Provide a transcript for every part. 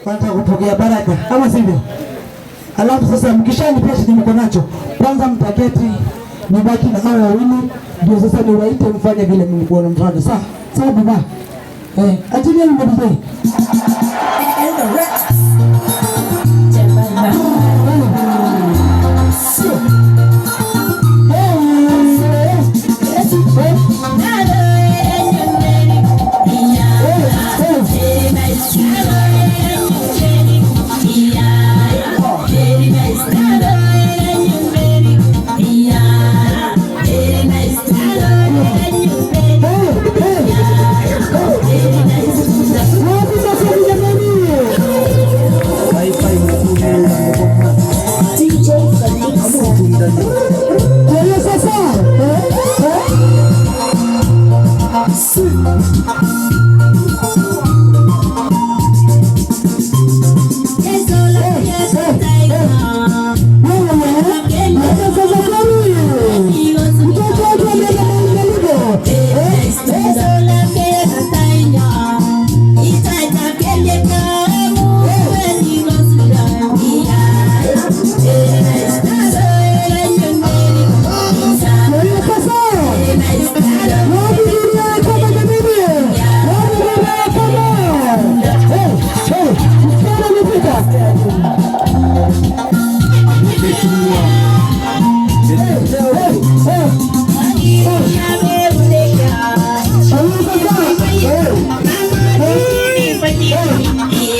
wanataka kupokea baraka ama sivyo? Alafu sasa mkishanipea chenye mko nacho, kwanza mtaketi nibaki na hao wawili, ndio sasa niwaite mfanye vile mlikuwa mfanye. Sawa? Sawa baba. Achilia mbele. Yeah.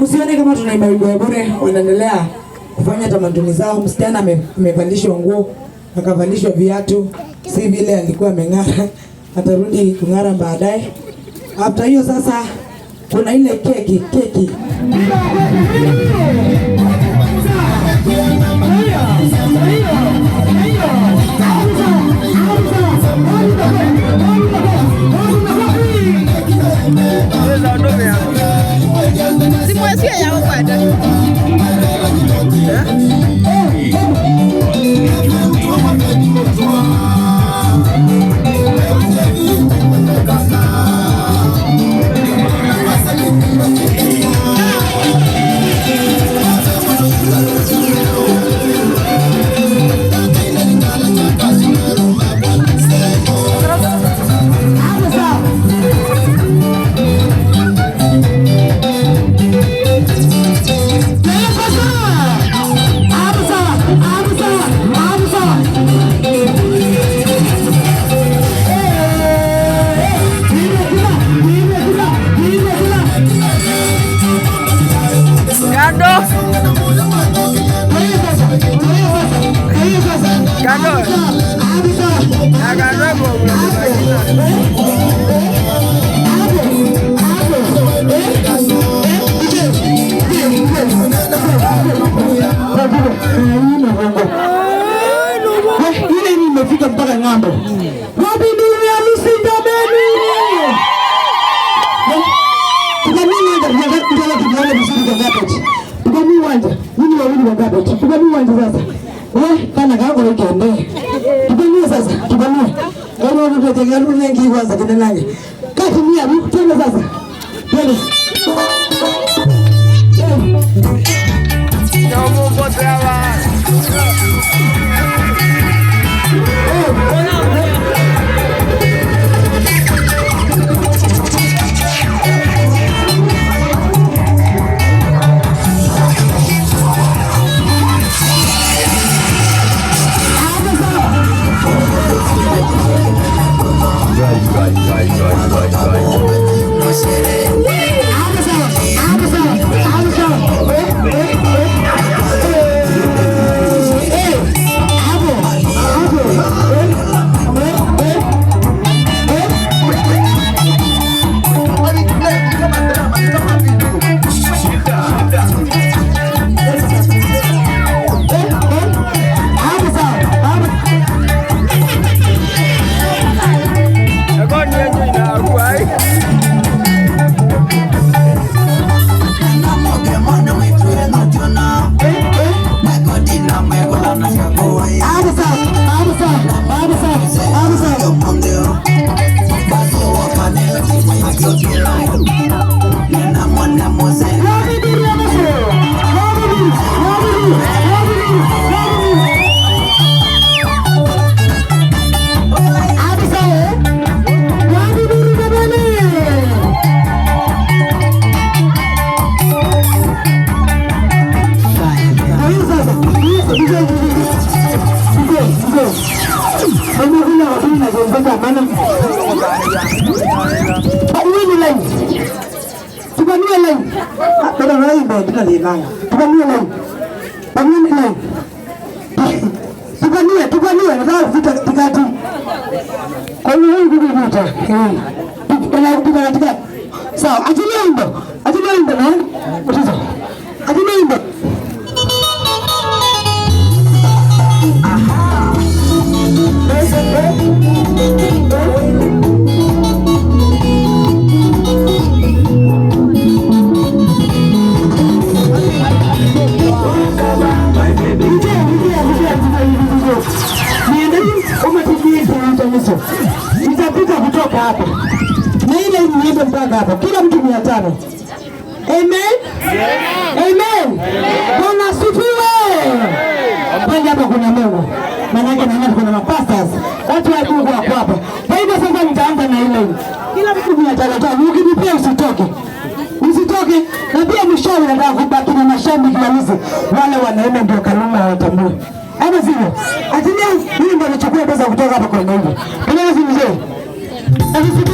Msione kama tunaimba bure, wanaendelea kufanya tamaduni zao. Msichana amevalishwa nguo, akavalishwa viatu, si vile alikuwa ameng'ara, atarudi kung'ara baadaye. After hiyo sasa kuna ile keki. Ile nimefika mpaka ng'ambo. Wapi ndio ya msindameni? Tukami uwanja. Nini wawili wa garbage? Tukami uwanja sasa. Kana kango ikende. Tukami sasa. Tukami. Kama unataka ngani nengi kwanza kinanage. Kati ni abu twende sasa. Twende. Vamos botar tupanie leo. Pangine leo. Tupanie nataka kufika katikati. Kwa hiyo hii ndio vita. Tupana kupita katikati. Sawa, achilia wimbo na. Mtizo. Achilia wimbo. Nitapita kutoka hapa na ile niende mpaka hapa, kila mtu 500. Amen, amen. Bwana asifiwe. Pale hapa kuna Mungu, maana yake naona kuna mapastors, watu wa Mungu wako hapa. Kwa hivyo sasa nitaanza na ile, kila mtu 500. Ukijipia usitoke, na pia mshauri nataka kubaki na mashabiki halisi, wale wanaenda ndio kanuni hawatambui. Hapo sivyo. Atilia hii ndio anachukua pesa kutoka hapa kwa Mungu. Kuna wazi mzee. Asifiwe.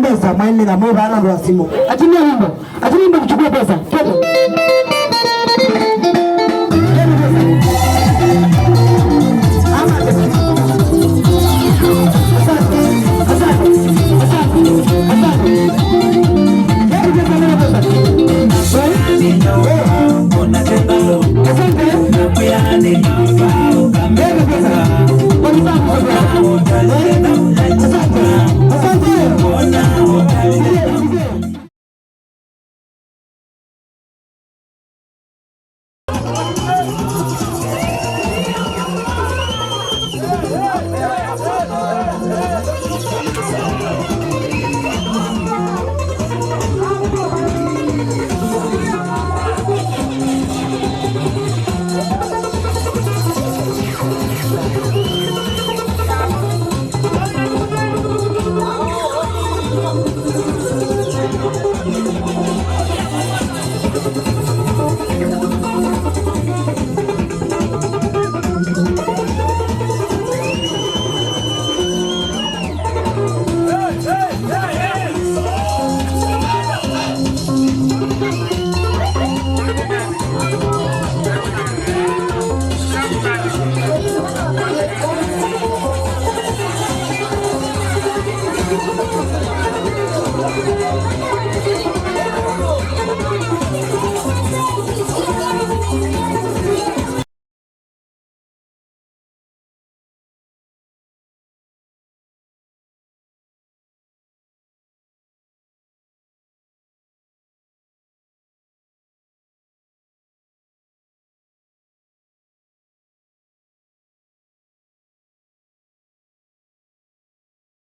Pesa maana na moyo bana ndo simu. Atimia wimbo kuchukua pesa. Kepo.